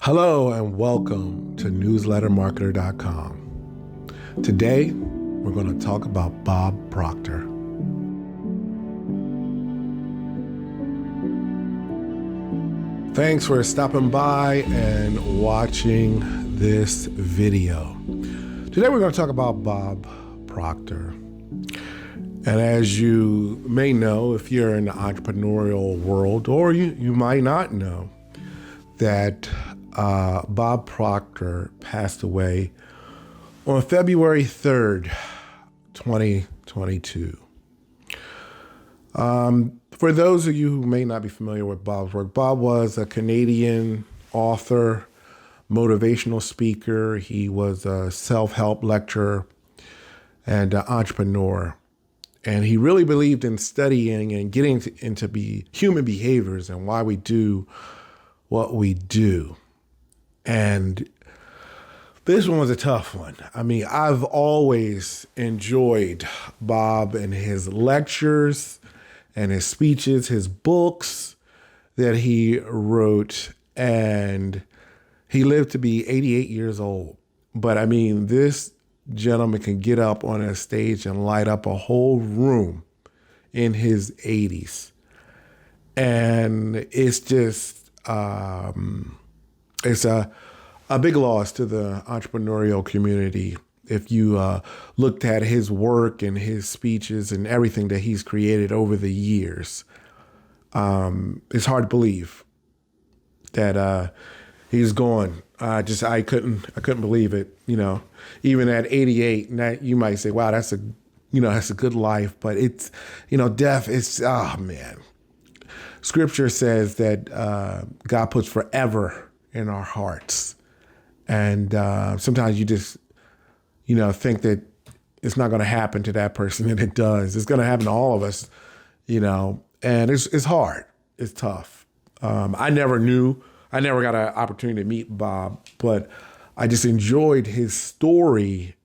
Hello and welcome to newslettermarketer.com. Today, we're going to talk about Bob Proctor. Thanks for stopping by and watching this video. Today, we're going to talk about Bob Proctor. And as you may know, if you're in the entrepreneurial world, or you might not know, that Bob Proctor passed away on February 3rd, 2022. For those of you who may not be familiar with Bob's work, Bob was a Canadian author, motivational speaker. He was a self-help lecturer and an entrepreneur. And he really believed in studying and getting into human behaviors and why we do what we do. And this one was a tough one. I mean, I've always enjoyed Bob and his lectures and his speeches, his books that he wrote, and he lived to be 88 years old. But I mean, this gentleman can get up on a stage and light up a whole room in his 80s. And it's just, it's a big loss to the entrepreneurial community. If you looked at his work and his speeches and everything that he's created over the years, it's hard to believe that he's gone. I couldn't believe it. You know, even at 88, and you might say, "Wow, that's a good life." But it's, death is, oh man. Scripture says that God puts forever in our hearts. And sometimes you just, think that it's not going to happen to that person, and it does. It's going to happen to all of us, and it's hard. It's tough. I never got an opportunity to meet Bob, but I just enjoyed his story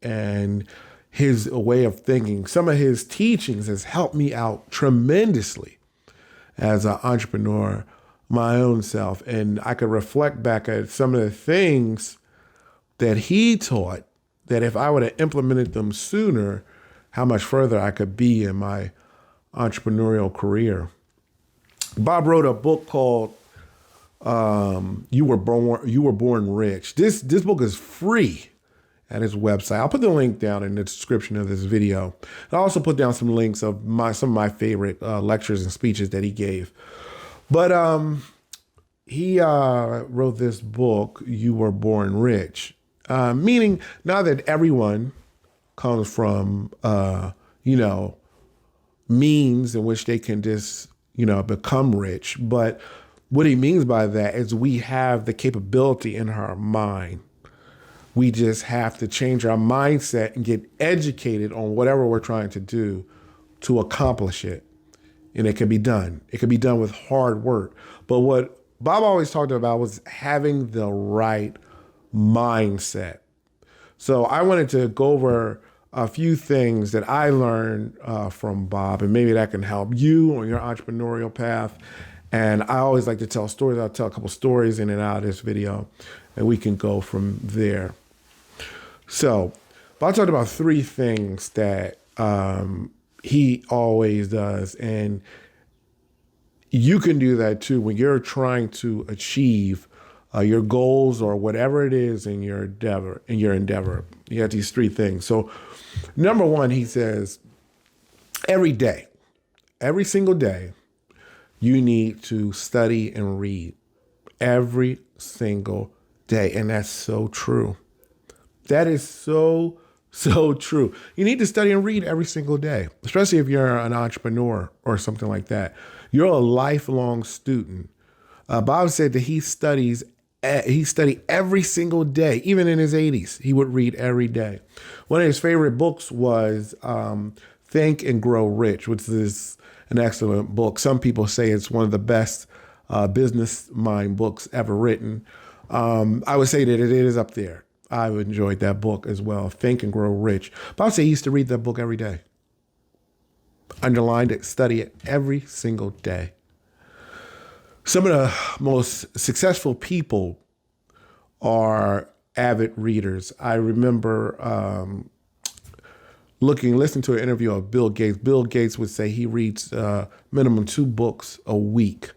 and his way of thinking. Some of his teachings has helped me out tremendously as an entrepreneur, my own self. And I could reflect back at some of the things that he taught, that if I would have implemented them sooner, how much further I could be in my entrepreneurial career. Bob wrote a book called You Were Born Rich. This book is free at his website. I'll put the link down in the description of this video. I'll also put down some links of some of my favorite lectures and speeches that he gave. But he wrote this book, You Were Born Rich, meaning not that everyone comes from, means in which they can just, become rich. But what he means by that is we have the capability in our mind. We just have to change our mindset and get educated on whatever we're trying to do to accomplish it. And it can be done. It can be done with hard work. But what Bob always talked about was having the right mindset. So I wanted to go over a few things that I learned from Bob, and maybe that can help you on your entrepreneurial path. And I always like to tell stories. I'll tell a couple stories in and out of this video, and we can go from there. So Bob talked about three things that he always does. And you can do that too when you're trying to achieve your goals or whatever it is in your endeavor. You have these three things. So number one, he says, every single day, you need to study and read every single day. And that's so true. That is so true. You need to study and read every single day, especially if you're an entrepreneur or something like that. You're a lifelong student. Bob said that he studied every single day, even in his 80s. He would read every day. One of his favorite books was Think and Grow Rich, which is an excellent book. Some people say it's one of the best business mind books ever written. I would say that it is up there. I enjoyed that book as well, Think and Grow Rich. But I would say he used to read that book every day. Underlined it, study it every single day. Some of the most successful people are avid readers. I remember listening to an interview of Bill Gates. Bill Gates would say he reads minimum 2 books a week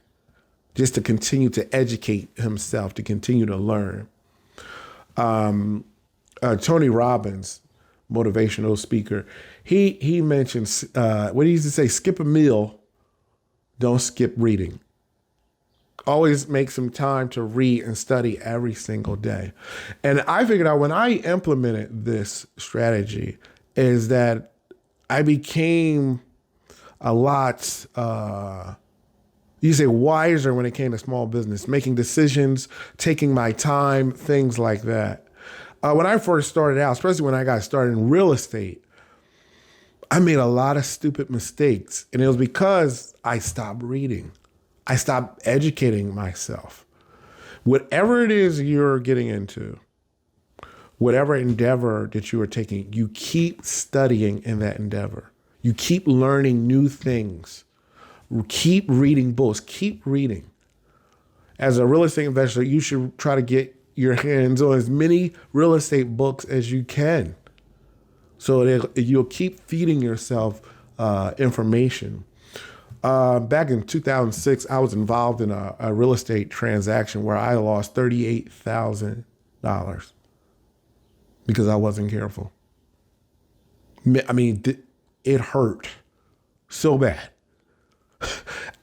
just to continue to educate himself, to continue to learn. Tony Robbins, motivational speaker, he mentions what he used to say: skip a meal, don't skip reading. Always make some time to read and study every single day. And I figured out when I implemented this strategy is that I became a lot, you say, wiser when it came to small business, making decisions, taking my time, things like that. When I first started out, especially when I got started in real estate, I made a lot of stupid mistakes. And it was because I stopped reading. I stopped educating myself. Whatever it is you're getting into, whatever endeavor that you are taking, you keep studying in that endeavor. You keep learning new things. Keep reading books. Keep reading. As a real estate investor, you should try to get your hands on as many real estate books as you can, so that you'll keep feeding yourself information. Back in 2006, I was involved in a real estate transaction where I lost $38,000 because I wasn't careful. I mean, it hurt so bad.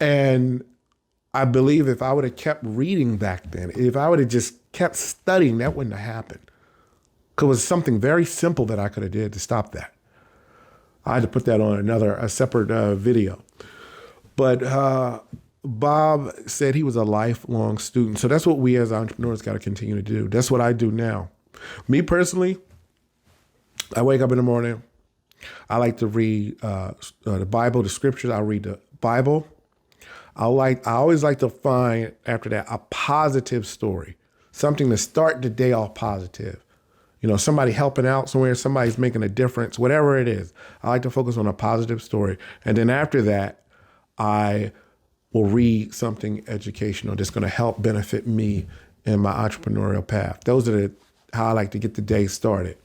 And I believe if I would have kept reading back then, if I would have just kept studying, that wouldn't have happened. Because it was something very simple that I could have did to stop that. I had to put that on a separate video. But Bob said he was a lifelong student. So that's what we as entrepreneurs got to continue to do. That's what I do now. Me personally, I wake up in the morning. I like to read the Bible, the scriptures. I read the Bible. I always like to find after that a positive story, something to start the day off positive. You know, somebody helping out somewhere, somebody's making a difference, whatever it is. I like to focus on a positive story. And then after that, I will read something educational that's going to help benefit me in my entrepreneurial path. Those are how I like to get the day started.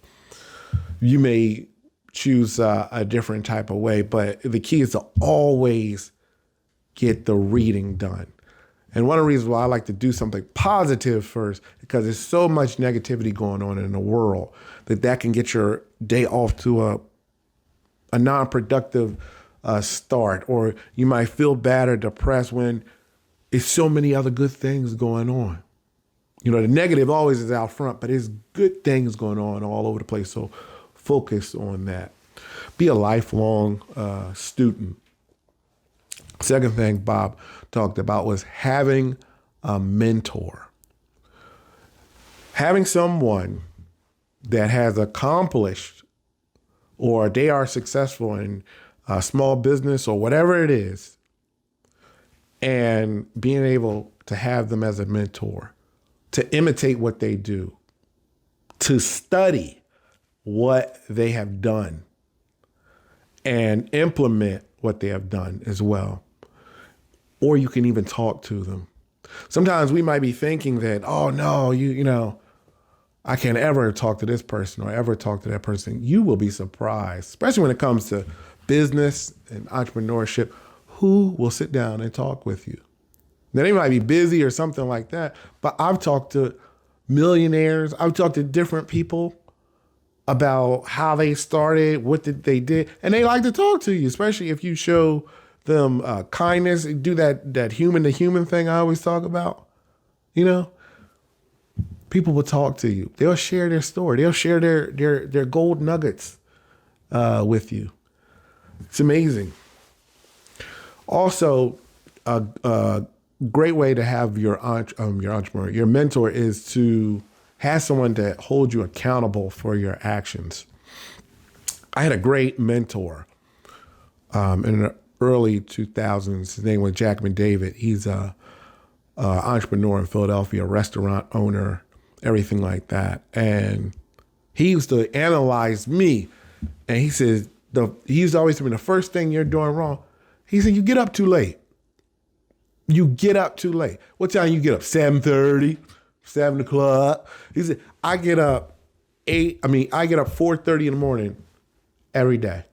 You may choose a different type of way, but the key is to always get the reading done. And one of the reasons why I like to do something positive first, because there's so much negativity going on in the world that can get your day off to a non-productive start, or you might feel bad or depressed when there's so many other good things going on. You know, the negative always is out front, but there's good things going on all over the place. So focus on that. Be a lifelong student. Second thing Bob talked about was having a mentor. Having someone that has accomplished or they are successful in a small business or whatever it is, and being able to have them as a mentor, to imitate what they do, to study what they have done and implement what they have done as well. Or you can even talk to them. Sometimes we might be thinking that, oh no, you know, I can't ever talk to this person or ever talk to that person. You will be surprised, especially when it comes to business and entrepreneurship, who will sit down and talk with you. Now, they might be busy or something like that, but I've talked to millionaires. I've talked to different people about how they started, what they did, and they like to talk to you, especially if you show them kindness, do that human to human thing I always talk about. You know, people will talk to you. They'll share their story. They'll share their gold nuggets with you. It's amazing. Also, a great way to have your entrepreneur, your mentor, is to have someone that holds you accountable for your actions. I had a great mentor in the early 2000s. His name was Jackman David. He's a entrepreneur in Philadelphia, a restaurant owner, everything like that. And he used to analyze me, and he says, he used to always tell me, the first thing you're doing wrong, he said, you get up too late. You get up too late. What time you get up? 7:30, 7 o'clock. He said, I get up 4:30 in the morning every day.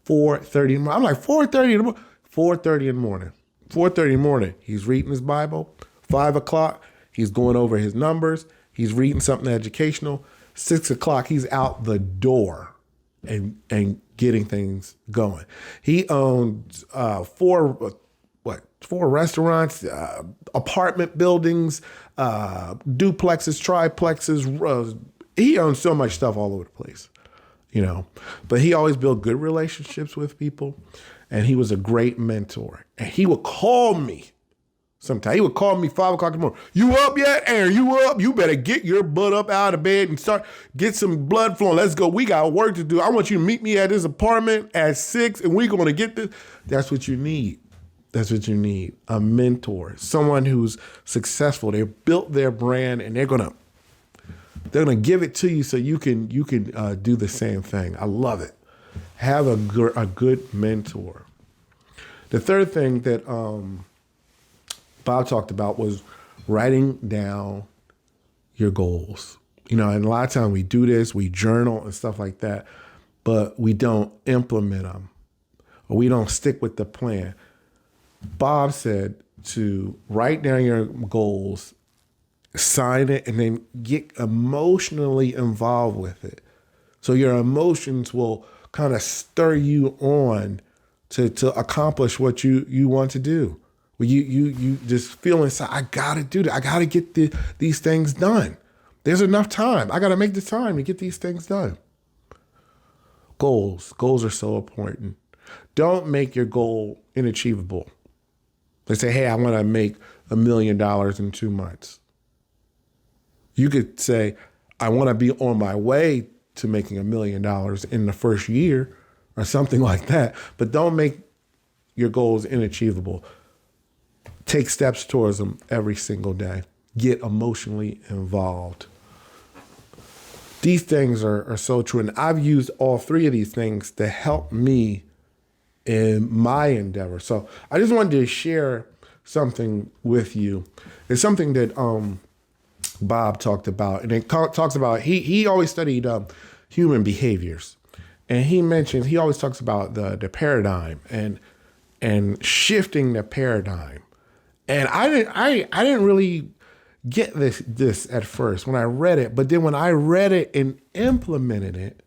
4:30 in the morning. I'm like, 4:30 in the morning? 4:30 in the morning. 4:30 in the morning, he's reading his Bible. 5 o'clock, he's going over his numbers. He's reading something educational. 6 o'clock, he's out the door and getting things going. He owns four restaurants, apartment buildings, duplexes, triplexes. He owns so much stuff all over the place, But he always built good relationships with people, and he was a great mentor. And he would call me sometimes. He would call me 5 o'clock in the morning. You up yet, Aaron? You up? You better get your butt up out of bed and get some blood flowing. Let's go. We got work to do. I want you to meet me at this apartment at 6, and we're going to get this. That's what you need. That's what you need. A mentor, someone who's successful. They built their brand, and they're gonna give it to you so you can do the same thing. I love it. Have a good mentor. The third thing that Bob talked about was writing down your goals. And a lot of times we do this, we journal and stuff like that, but we don't implement them, or we don't stick with the plan. Bob said to write down your goals, sign it, and then get emotionally involved with it. So your emotions will kind of stir you on to accomplish what you want to do. Well, you just feel inside, I got to do that. I got to get these things done. There's enough time. I got to make the time to get these things done. Goals are so important. Don't make your goal inachievable. They say, hey, I want to make $1 million in 2 months. You could say, I want to be on my way to making $1 million in the first year or something like that. But don't make your goals inachievable. Take steps towards them every single day. Get emotionally involved. These things are so true. And I've used all 3 of these things to help me in my endeavor. So I just wanted to share something with you. It's something that Bob talked about, and it talks about, he always studied human behaviors. And he always talks about the paradigm and shifting the paradigm. And I didn't really get this at first when I read it, but then when I read it and implemented it,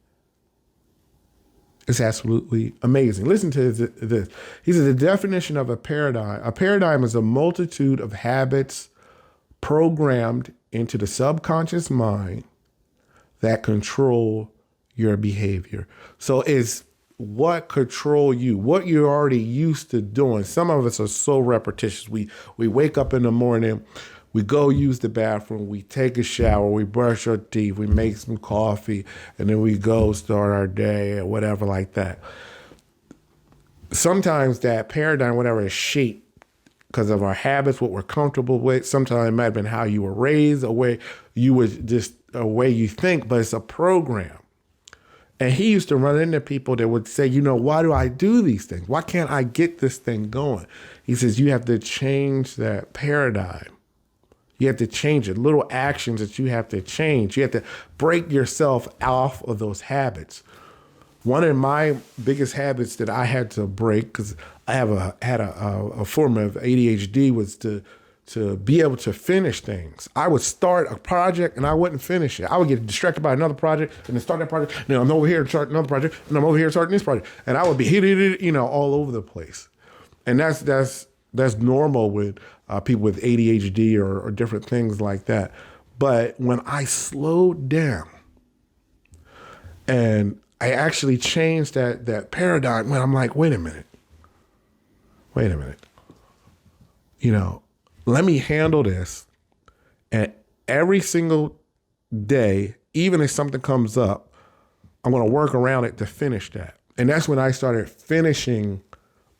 it's absolutely amazing. Listen to this. He said the definition of a paradigm is a multitude of habits programmed into the subconscious mind that control your behavior. So it's what control you, what you're already used to doing. Some of us are so repetitious. We wake up in the morning, we go use the bathroom, we take a shower, we brush our teeth, we make some coffee, and then we go start our day or whatever like that. Sometimes that paradigm, whatever, is shaped because of our habits, what we're comfortable with. Sometimes it might have been how you were raised, a way you think, but it's a program. And he used to run into people that would say, why do I do these things? Why can't I get this thing going? He says, you have to change that paradigm. You have to change it. Little actions that you have to change. You have to break yourself off of those habits. One of my biggest habits that I had to break, because I had a form of ADHD, was to be able to finish things. I would start a project and I wouldn't finish it. I would get distracted by another project and then start that project. And then I'm over here to start another project and I'm over here starting this project. And I would be all over the place. And that's normal with people with ADHD or different things like that. But when I slowed down and I actually changed that paradigm, when I'm like, wait a minute. Let me handle this. And every single day, even if something comes up, I'm going to work around it to finish that. And that's when I started finishing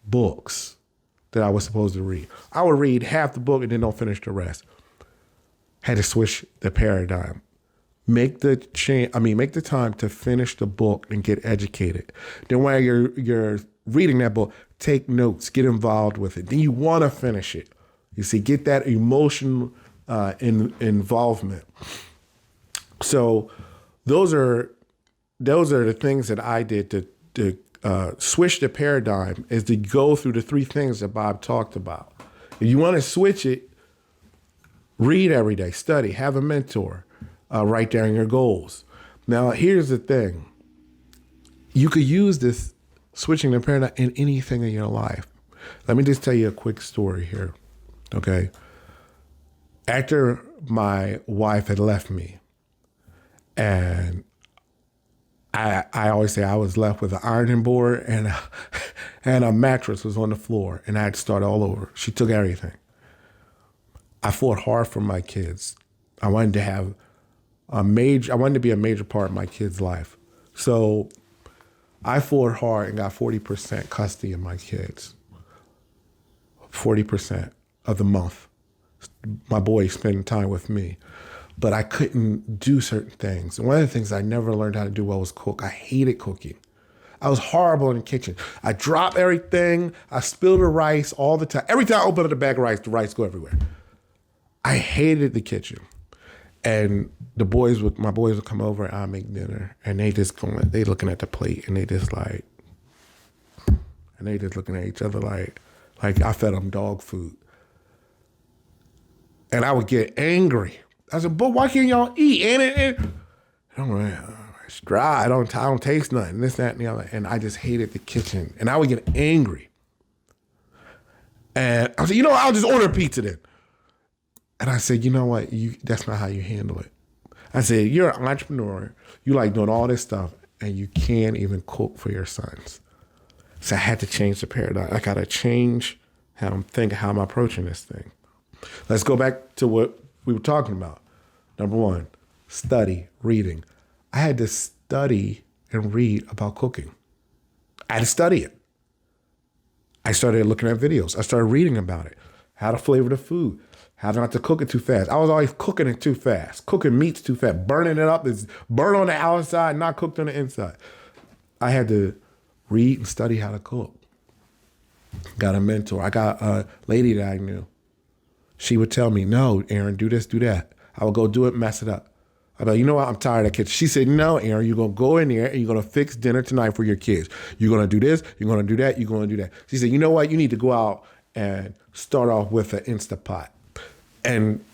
books that I was supposed to read. I would read half the book and then don't finish the rest. Had to switch the paradigm. Make the time to finish the book and get educated. Then while you're reading that book, take notes, get involved with it. Then you want to finish it. You see, get that emotion involvement. So those are the things that I did to switch the paradigm, is to go through the three things that Bob talked about. If you want to switch it, read every day, study, have a mentor, write down your goals. Now, here's the thing. You could use this switching the paradigm in anything in your life. Let me just tell you a quick story here, okay? After my wife had left me, and I always say I was left with an ironing board and a mattress was on the floor, and I had to start all over. She took everything. I fought hard for my kids. I wanted to be a major part of my kids' life. So I fought hard and got 40% custody of my kids. 40% of the month. My boys spending time with me. But I couldn't do certain things. And one of the things I never learned how to do well was cook. I hated cooking. I was horrible in the kitchen. I drop everything. I spill the rice all the time. Every time I open up the bag of rice, the rice go everywhere. I hated the kitchen. And my boys would come over and I'd make dinner. And they looking at the plate and they just looking at each other like I fed them dog food. And I would get angry. I said, but why can't y'all eat? And I'm like, it's dry. I don't taste nothing. This, that, and the other. And I just hated the kitchen. And I would get angry. And I said, I'll just order a pizza then. And I said, you know what? That's not how you handle it. I said, you're an entrepreneur. You like doing all this stuff, and you can't even cook for your sons. So I had to change the paradigm. I got to change how I'm thinking, how I'm approaching this thing. Let's go back to what we were talking about. Number one, study, reading. I had to study and read about cooking. I had to study it. I started looking at videos. I started reading about it. How to flavor the food. How not to cook it too fast. I was always cooking it too fast. Cooking meats too fast. Burning it up. It's burnt on the outside, not cooked on the inside. I had to read and study how to cook. Got a mentor. I got a lady that I knew. She would tell me, no, Aaron, do this, do that. I would go do it, mess it up. I'd be like, you know what? I'm tired of that kitchen. She said, no, Aaron, you're going to go in there and you're going to fix dinner tonight for your kids. You're going to do this, you're going to do that, you're going to do that. She said, you know what? You need to go out and start off with an Instapot and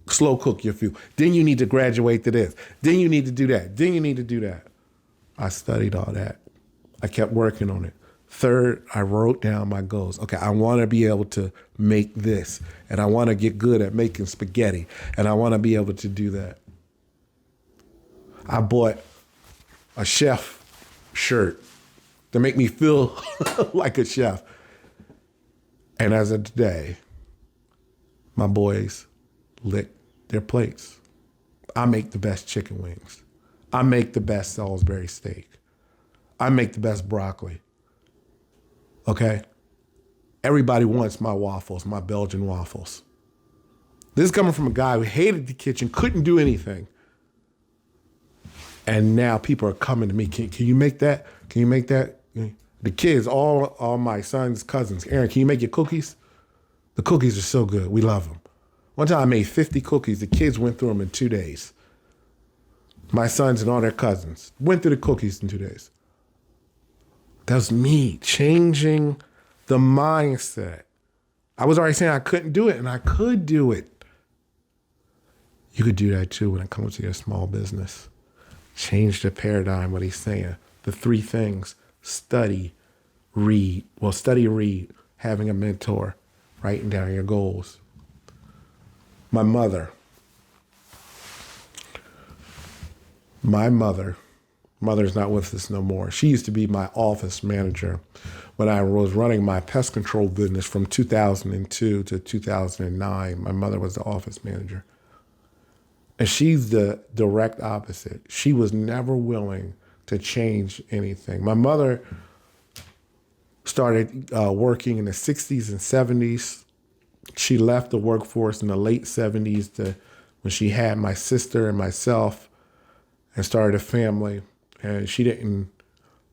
slow cook your food. Then you need to graduate to this. Then you need to do that. Then you need to do that. I studied all that. I kept working on it. Third, I wrote down my goals. Okay, I want to be able to make this, and I want to get good at making spaghetti, and I want to be able to do that. I bought a chef shirt to make me feel like a chef. And as of today, my boys lick their plates. I make the best chicken wings. I make the best Salisbury steak. I make the best broccoli. Okay? Everybody wants my waffles, my Belgian waffles. This is coming from a guy who hated the kitchen, couldn't do anything. And now people are coming to me. Can you make that? Can you make that? The kids, all my son's cousins. Aaron, can you make your cookies? The cookies are so good. We love them. One time I made 50 cookies. The kids went through them in 2 days. My sons and all their cousins went through the cookies in 2 days. That was me changing the mindset. I was already saying I couldn't do it, and I could do it. You could do that too when it comes to your small business. Change the paradigm, what he's saying. The three things: study, read. Well, study, read, having a mentor, writing down your goals. My mother's not with us no more. She used to be my office manager when I was running my pest control business from 2002 to 2009. My mother was the office manager. And she's the direct opposite. She was never willing to change anything. My mother started working in the 60s and 70s. She left the workforce in the late 70s when she had my sister and myself and started a family. And she didn't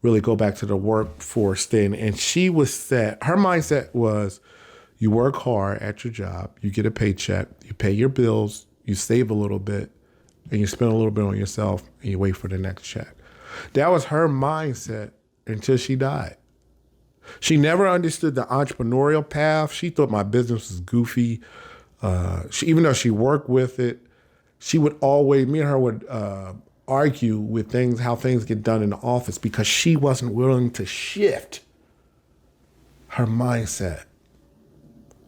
really go back to the workforce then. And she was set. Her mindset was, You work hard at your job, you get a paycheck, you pay your bills, you save a little bit, and you spend a little bit on yourself, and you wait for the next check. That was her mindset until she died. She never understood the entrepreneurial path. She thought my business was goofy. Even though she worked with it, she would always, me and her would argue with how things get done in the office because she wasn't willing to shift her mindset.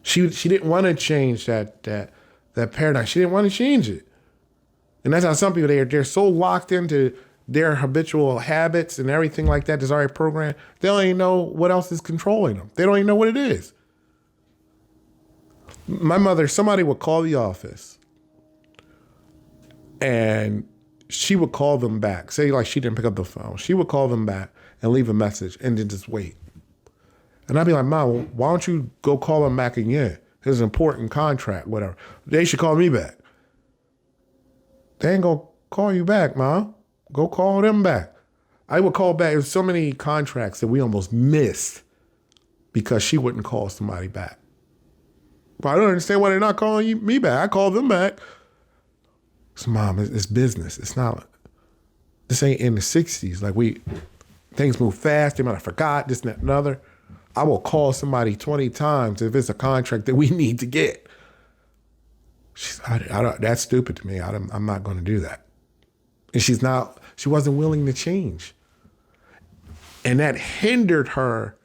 She didn't want to change that paradigm. She didn't want to change it. And that's how some people, they're so locked into their habitual habits and everything like that that's already programmed, they don't even know what else is controlling them. They don't even know what it is. My mother, somebody would call the office and she would call them back. Say like she didn't pick up the phone. She would call them back and leave a message and then just wait. And I'd be like, Mom, why don't you go call them back again? It's an important contract, whatever. They should call me back. They ain't gonna call you back, Mom. Go call them back. I would call back. There's so many contracts that we almost missed because she wouldn't call somebody back. But I don't understand why they're not calling me back. I called them back. So, Mom, it's business. It's not, this ain't in the 60s. Like things move fast. They might have forgot this, that, and other. I will call somebody 20 times if it's a contract that we need to get. That's stupid to me. I'm not going to do that. And she wasn't willing to change. And that hindered her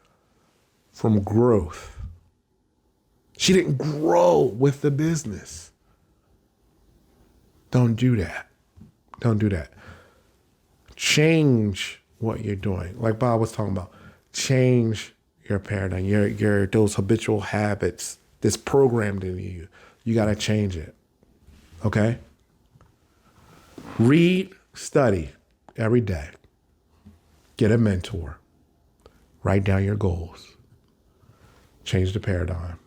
from growth. She didn't grow with the business. Don't do that. Don't do that. Change what you're doing. Like Bob was talking about, change your paradigm, your those habitual habits that's programmed in you. You got to change it. Okay? Read, study every day. Get a mentor. Write down your goals. Change the paradigm.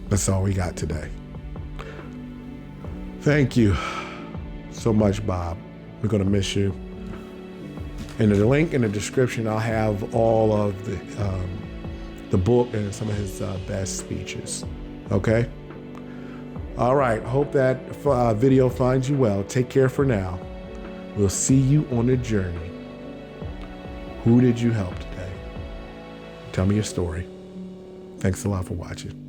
That's all we got today. Thank you so much, Bob. We're going to miss you. In the link in the description, I'll have all of the book and some of his best speeches. Okay? All right. Hope that video finds you well. Take care for now. We'll see you on the journey. Who did you help today? Tell me your story. Thanks a lot for watching.